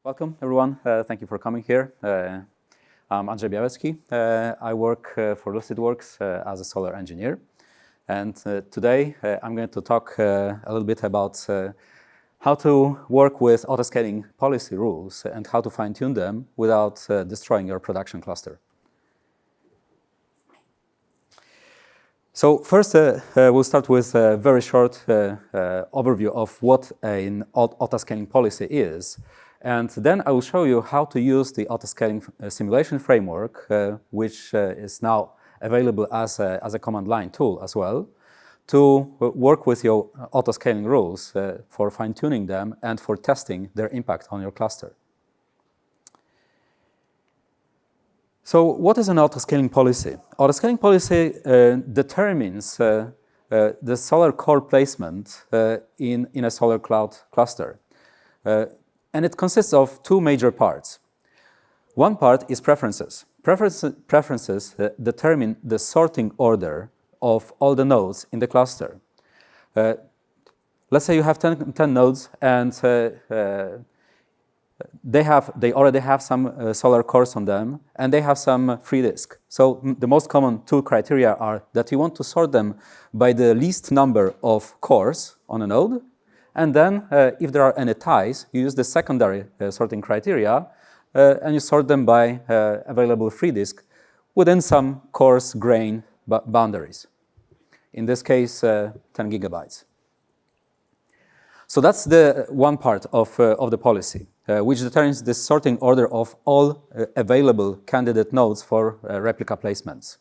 Welcome, everyone. Thank you for coming here. I'm Andrzej Białecki. I work for Lucidworks as a solar engineer. And today, I'm going to talk a little bit about how to work with autoscaling policy rules and how to fine-tune them without destroying your production cluster. So first, we'll start with a very short overview of what an autoscaling policy is. And then I will show you how to use the autoscaling simulation framework, which is now available as a command line tool as well, to work with your autoscaling rules for fine-tuning them and for testing their impact on your cluster. So what is an autoscaling policy? Autoscaling policy determines the solar core placement in a SolrCloud cluster. And it consists of two major parts. One part is preferences. Preferences determine the sorting order of all the nodes in the cluster. Let's say you have 10 nodes and they already have some solar cores on them and they have some free disk. So the most common two criteria are that you want to sort them by the least number of cores on a node. And then, if there are any ties, you use the secondary sorting criteria, and you sort them by available free disk within some coarse grain boundaries. In this case, 10 gigabytes. So that's the one part of the policy, which determines the sorting order of all available candidate nodes for replica placements.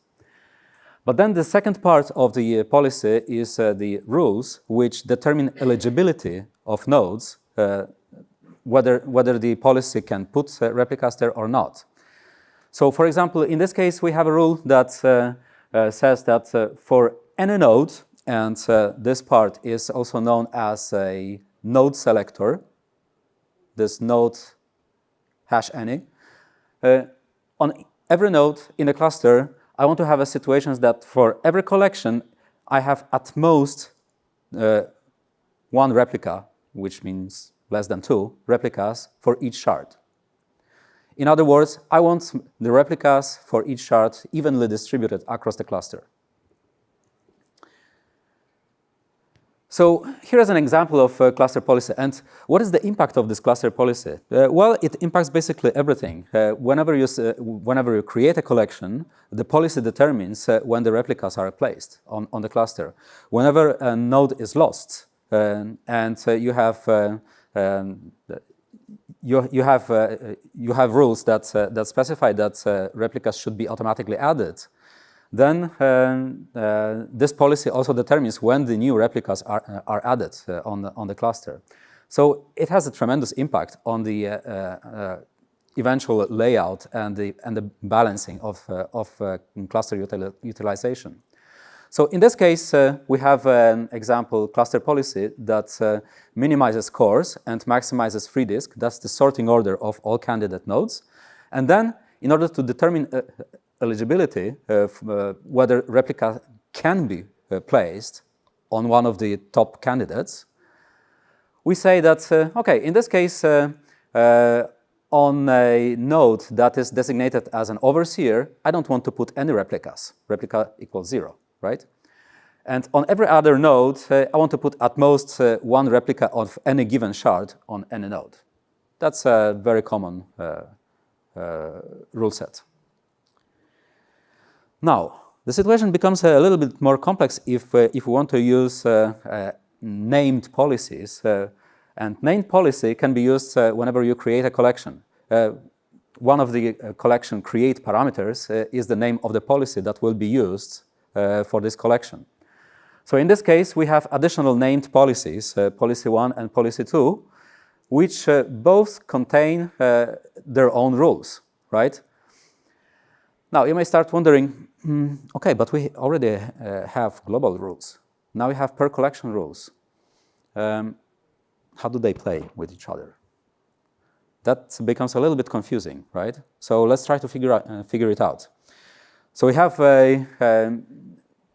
But then the second part of the policy is the rules which determine eligibility of nodes, whether the policy can put replicas there or not. So for example, in this case, we have a rule that says that for any node, and this part is also known as a node selector, this node #any, on every node in the cluster, I want to have a situation that for every collection, I have at most one replica, which means less than 2 replicas for each shard. In other words, I want the replicas for each shard evenly distributed across the cluster. So here is an example of a cluster policy. And what is the impact of this cluster policy? Well, it impacts basically everything. Whenever you create a collection, the policy determines when the replicas are placed on the cluster. Whenever a node is lost and you have rules that specify that replicas should be automatically added, then this policy also determines when the new replicas are added on the cluster. So it has a tremendous impact on the eventual layout and the balancing of cluster utilization. So in this case, we have an example cluster policy that minimizes cores and maximizes free disk. That's the sorting order of all candidate nodes. And then, in order to determine eligibility, whether replica can be placed on one of the top candidates, we say that, okay, in this case, on a node that is designated as an overseer, I don't want to put any replicas. Replica equals 0, right? And on every other node, I want to put at most one replica of any given shard on any node. That's a very common rule set. Now, the situation becomes a little bit more complex if we want to use named policies. And named policy can be used whenever you create a collection. One of the collection create parameters is the name of the policy that will be used for this collection. So in this case, we have additional named policies, policy 1 and policy 2, which both contain their own rules, right? Now, you may start wondering, okay, but we already have global rules. Now we have per collection rules. How do they play with each other? That becomes a little bit confusing, right? So let's try to figure it out. So we have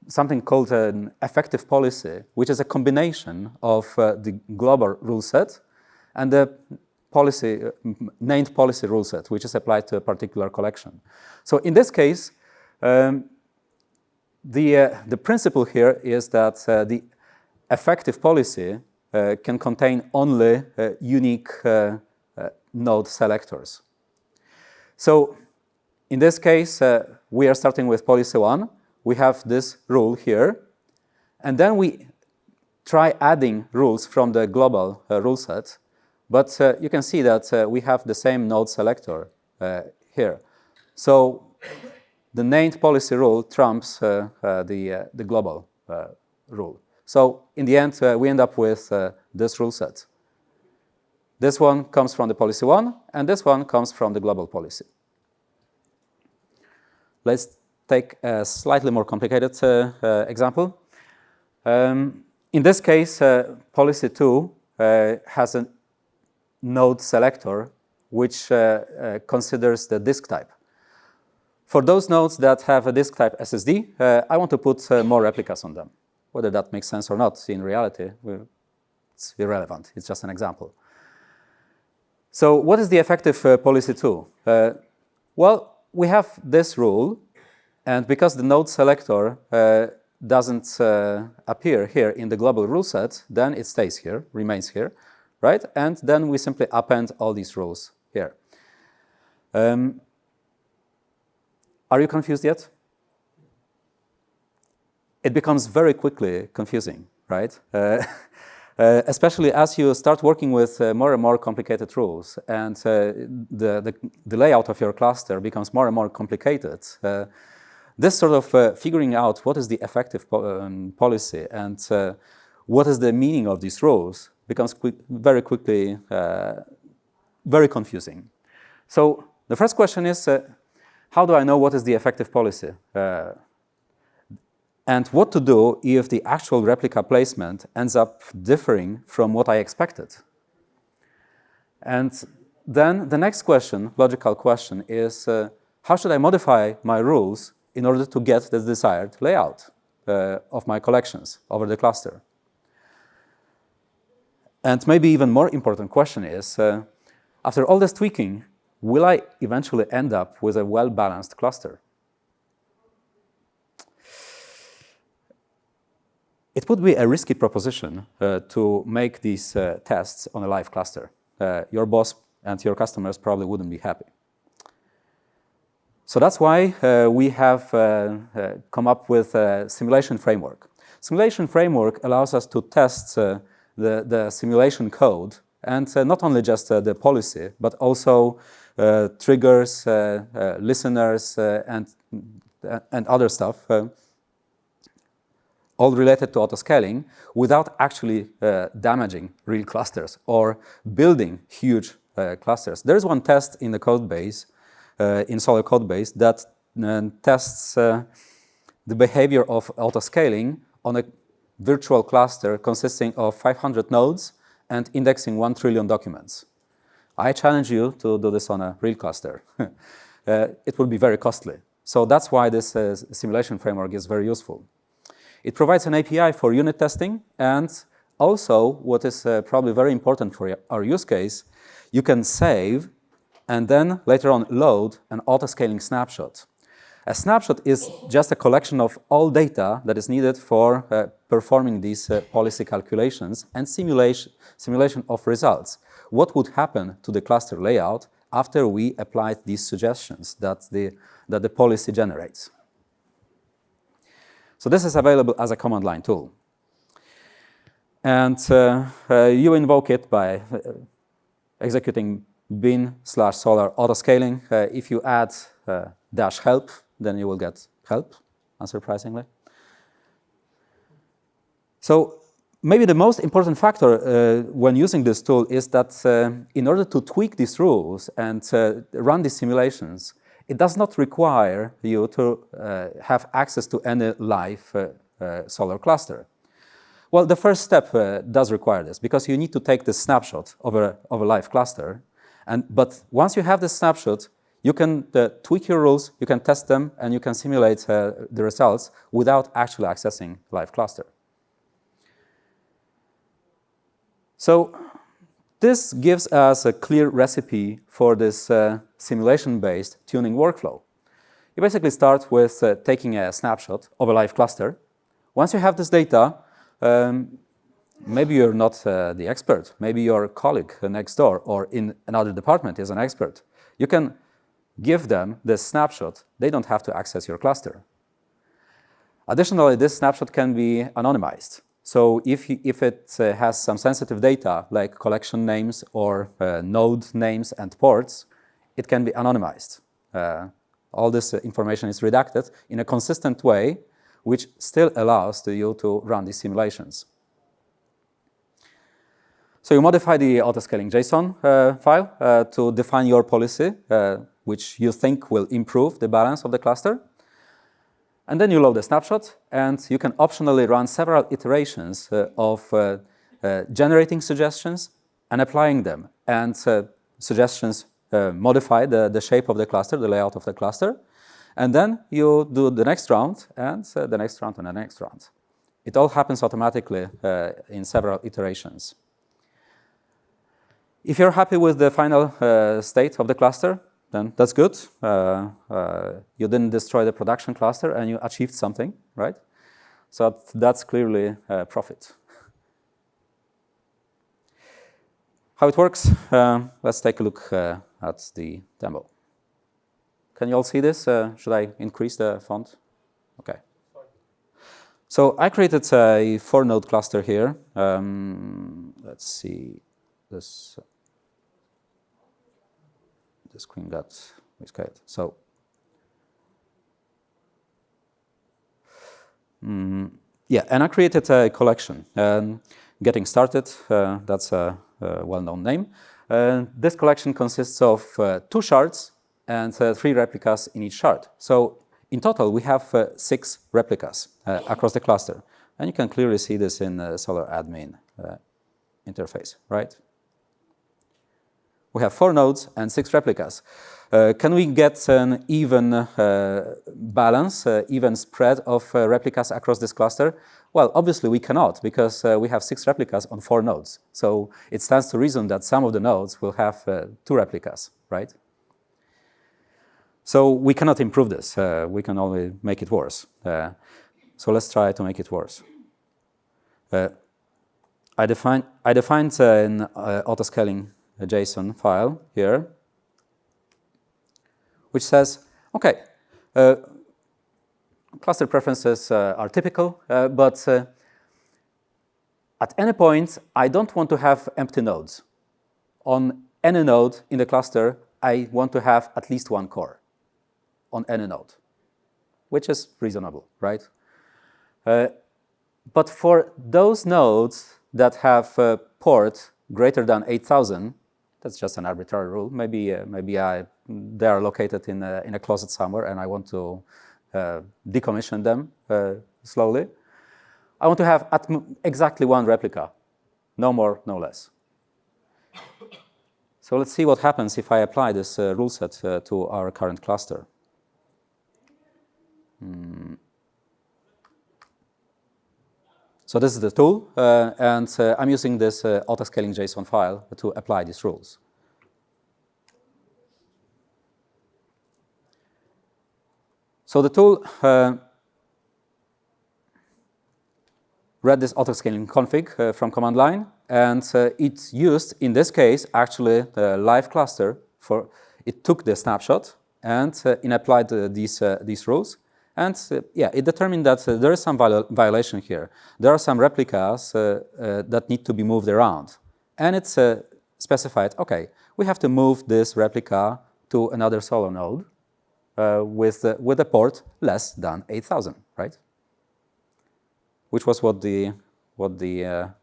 something called an effective policy, which is a combination of the global rule set and the named policy rule set, which is applied to a particular collection. So in this case, the principle here is that the effective policy can contain only unique node selectors. So in this case, we are starting with policy 1. We have this rule here. And then we try adding rules from the global rule set. But you can see that we have the same node selector here. So the named policy rule trumps the global rule. So in the end, we end up with this rule set. This one comes from the policy 1, and this one comes from the global policy. Let's take a slightly more complicated example. In this case, policy 2 has a node selector which considers the disk type. For those nodes that have a disk type SSD, I want to put more replicas on them. Whether that makes sense or not in reality, it's irrelevant. It's just an example. So what is the effective policy 2? Well, we have this rule, and because the node selector doesn't appear here in the global rule set, then it stays here, remains here, right? And then we simply append all these rules here. Are you confused yet? It becomes very quickly confusing, right? Especially as you start working with more and more complicated rules, and the layout of your cluster becomes more and more complicated. This sort of figuring out what is the effective policy and what is the meaning of these rules becomes very quickly very confusing. So the first question is, how do I know what is the effective policy? And what to do if the actual replica placement ends up differing from what I expected? And then the next question, logical question, is how should I modify my rules in order to get the desired layout of my collections over the cluster? And maybe even more important question is, after all this tweaking, will I eventually end up with a well-balanced cluster? It would be a risky proposition to make these tests on a live cluster. Your boss and your customers probably wouldn't be happy. So that's why we have come up with a simulation framework. Simulation framework allows us to test the simulation code, and not only just the policy, but also triggers, listeners, and other stuff, all related to autoscaling, without actually damaging real clusters or building huge clusters. There is one test in the code base, in Solr code base, that tests the behavior of autoscaling on a virtual cluster consisting of 500 nodes and indexing 1 trillion documents. I challenge you to do this on a real cluster. It will be very costly. So that's why this simulation framework is very useful. It provides an API for unit testing, and also, what is probably very important for our use case, you can save and then later on load an autoscaling snapshot. A snapshot is just a collection of all data that is needed for performing these policy calculations and simulation of results. What would happen to the cluster layout after we applied these suggestions that the policy generates? So this is available as a command line tool. And you invoke it by executing bin/solr autoscaling. If you add -help, then you will get help, unsurprisingly. So maybe the most important factor when using this tool is that in order to tweak these rules and run these simulations, it does not require you to have access to any live Solr cluster. Well, the first step does require this, because you need to take the snapshot of a live cluster. But once you have the snapshot, you can tweak your rules, you can test them, and you can simulate the results without actually accessing live cluster. So this gives us a clear recipe for this simulation-based tuning workflow. You basically start with taking a snapshot of a live cluster. Once you have this data, maybe you're not the expert. Maybe your colleague next door or in another department is an expert. You can give them this snapshot. They don't have to access your cluster. Additionally, this snapshot can be anonymized. So if it has some sensitive data, like collection names or node names and ports, it can be anonymized. All this information is redacted in a consistent way, which still allows you to run these simulations. So you modify the autoscaling JSON file to define your policy, which you think will improve the balance of the cluster. And then you load a snapshot, and you can optionally run several iterations of generating suggestions and applying them. And suggestions modify the shape of the cluster, the layout of the cluster. And then you do the next round, and the next round, and the next round. It all happens automatically in several iterations. If you're happy with the final state of the cluster, then that's good. You didn't destroy the production cluster and you achieved something, right? So that's clearly profit. How it works? Let's take a look at the demo. Can you all see this? Should I increase the font? Okay. So I created a 4-node cluster here. Let's see this. The screen got miscalculated. So, yeah, and I created a collection. Getting started, that's a well-known name. This collection consists of 2 shards and 3 replicas in each shard. So in total, we have 6 replicas across the cluster. And you can clearly see this in the Solr admin interface, right? We have 4 nodes and 6 replicas. Can we get an even balance, even spread of replicas across this cluster? Well, obviously we cannot, because we have 6 replicas on 4 nodes. So it stands to reason that some of the nodes will have 2 replicas, right? So we cannot improve this. We can only make it worse. So let's try to make it worse. I defined an autoscaling JSON file here, which says, okay, cluster preferences are typical, but at any point, I don't want to have empty nodes. On any node in the cluster, I want to have at least 1 core on any node, which is reasonable, right? But for those nodes that have a port greater than 8,000, that's just an arbitrary rule. Maybe they are located in a closet somewhere, and I want to decommission them slowly. I want to have exactly 1 replica, no more, no less. So let's see what happens if I apply this rule set to our current cluster. So this is the tool, and I'm using this autoscaling JSON file to apply these rules. So the tool read this autoscaling config from command line, and it used, in this case, actually the live cluster. It took the snapshot and it applied these rules. And yeah, it determined that there is some violation here. There are some replicas that need to be moved around. And it's specified, okay, we have to move this replica to another Solr node with a port less than 8,000, right? Which was what the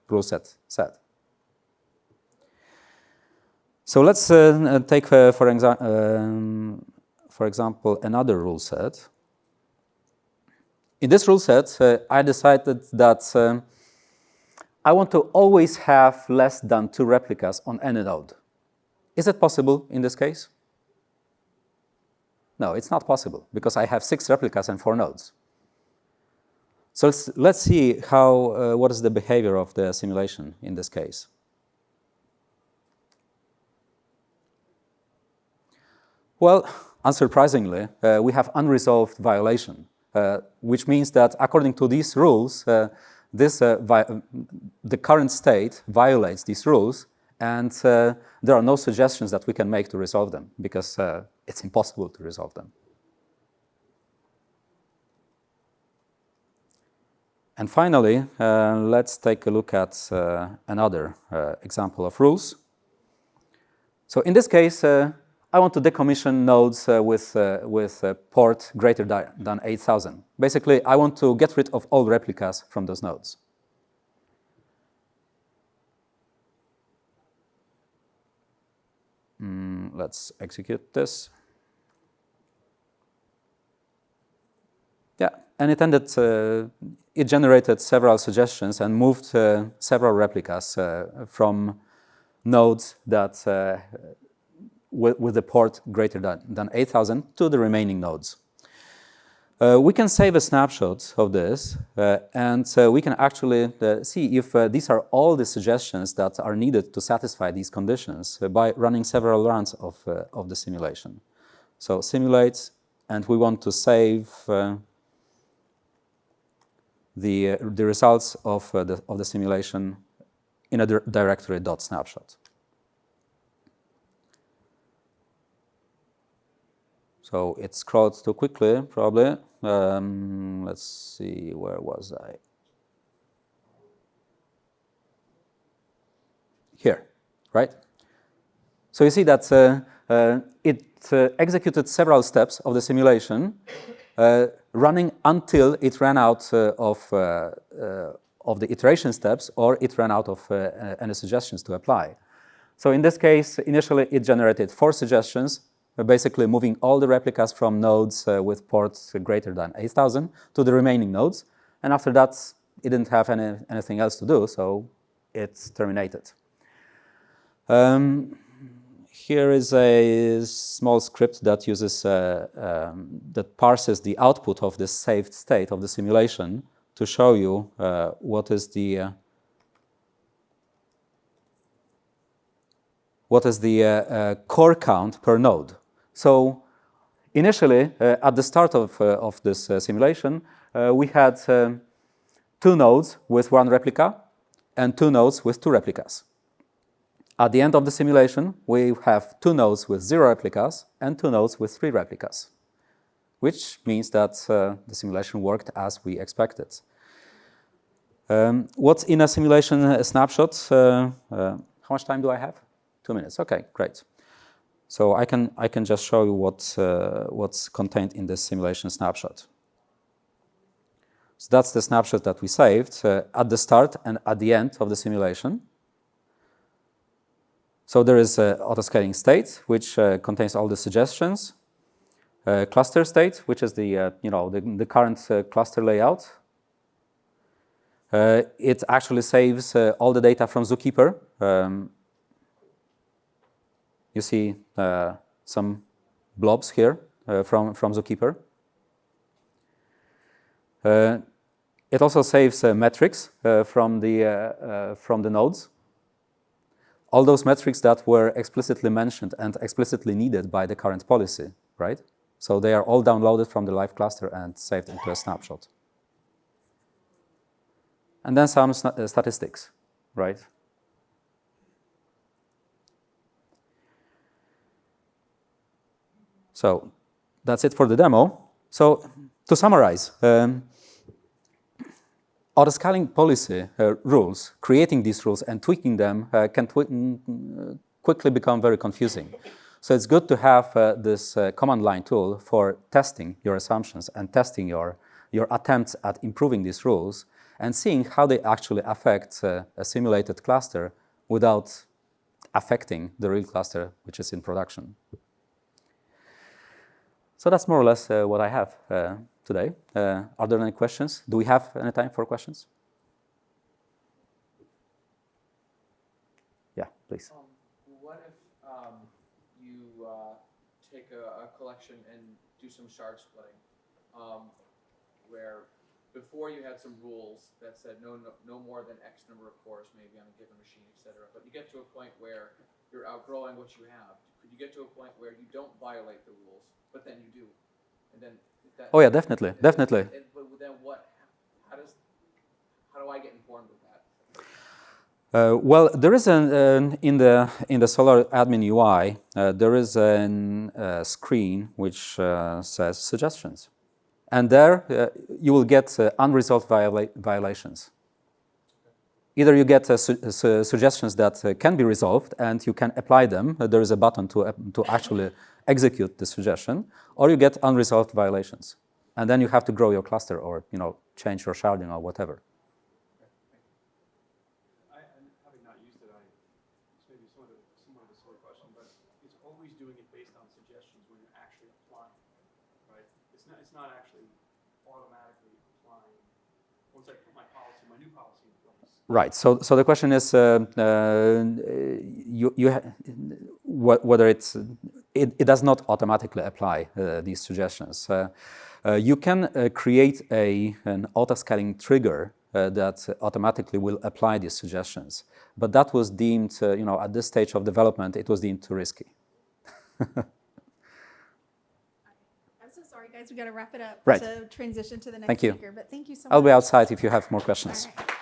rule set said. So let's take, for example, another rule set. In this rule set, I decided that I want to always have less than 2 replicas on any node. Is it possible in this case? No, it's not possible, because I have 6 replicas and 4 nodes. So let's see what is the behavior of the simulation in this case. Well, unsurprisingly, we have unresolved violation, which means that according to these rules, the current state violates these rules, and there are no suggestions that we can make to resolve them, because it's impossible to resolve them. And finally, let's take a look at another example of rules. So in this case, I want to decommission nodes with port greater than 8,000. Basically, I want to get rid of all replicas from those nodes. Let's execute this. Yeah, and it generated several suggestions and moved several replicas from nodes that with the port greater than 8,000 to the remaining nodes. We can save a snapshot of this, and we can actually see if these are all the suggestions that are needed to satisfy these conditions by running several runs of the simulation. So simulate, and we want to save the results of the simulation in a directory .snapshot. So it scrolled too quickly, probably. Let's see, where was I? Here, right? So you see that it executed several steps of the simulation, running until it ran out of the iteration steps, or it ran out of any suggestions to apply. So in this case, initially it generated 4 suggestions, basically moving all the replicas from nodes with ports greater than 8,000 to the remaining nodes. And after that, it didn't have anything else to do, so it's terminated. Here is a small script that uses that parses the output of the saved state of the simulation to show you what is the core count per node. So initially, at the start of this simulation, we had 2 nodes with 1 replica and 2 nodes with 2 replicas. At the end of the simulation, we have 2 nodes with 0 replicas and 2 nodes with 3 replicas, which means that the simulation worked as we expected. What's in a simulation snapshot? How much time do I have? 2 minutes. Okay, great. So I can just show you what's contained in this simulation snapshot. So that's the snapshot that we saved at the start and at the end of the simulation. So there is autoscaling state, which contains all the suggestions. Cluster state, which is the current cluster layout. It actually saves all the data from Zookeeper. You see some blobs here from Zookeeper. It also saves metrics from the nodes. All those metrics that were explicitly mentioned and explicitly needed by the current policy, right? So they are all downloaded from the live cluster and saved into a snapshot. And then some statistics, right? So that's it for the demo. So to summarize, autoscaling policy rules, creating these rules and tweaking them can quickly become very confusing. So it's good to have this command line tool for testing your assumptions and testing your attempts at improving these rules and seeing how they actually affect a simulated cluster without affecting the real cluster which is in production. So that's more or less what I have today. Are there any questions? Do we have any time for questions? Yeah, please. What if you take a collection and do some shard splitting, where before you had some rules that said no more than X number of cores maybe on a given machine, etc. But you get to a point where you're outgrowing what you have. Could you get to a point where you don't violate the rules, but then you do, and then that? Oh yeah, definitely, definitely. But then what? How do I get informed of that? Well, there is in the Solr admin UI, there is a screen which says suggestions, and there you will get unresolved violations. Either you get suggestions that can be resolved and you can apply them. There is a button to actually execute the suggestion, or you get unresolved violations, and then you have to grow your cluster or change your sharding or whatever. Having not used it, it's maybe somewhat of a silly question, but it's always doing it based on suggestions when you're actually applying, right? It's not actually automatically applying. Once I put my new policy in place. Right. So the question is whether it does not automatically apply these suggestions. You can create an autoscaling trigger that automatically will apply these suggestions, but that was deemed, at this stage of development, it was deemed too risky. I'm so sorry, guys. We got to wrap it up Right. to transition to the next Thank you. speaker. But thank you so much. I'll be outside if you have more questions. All right.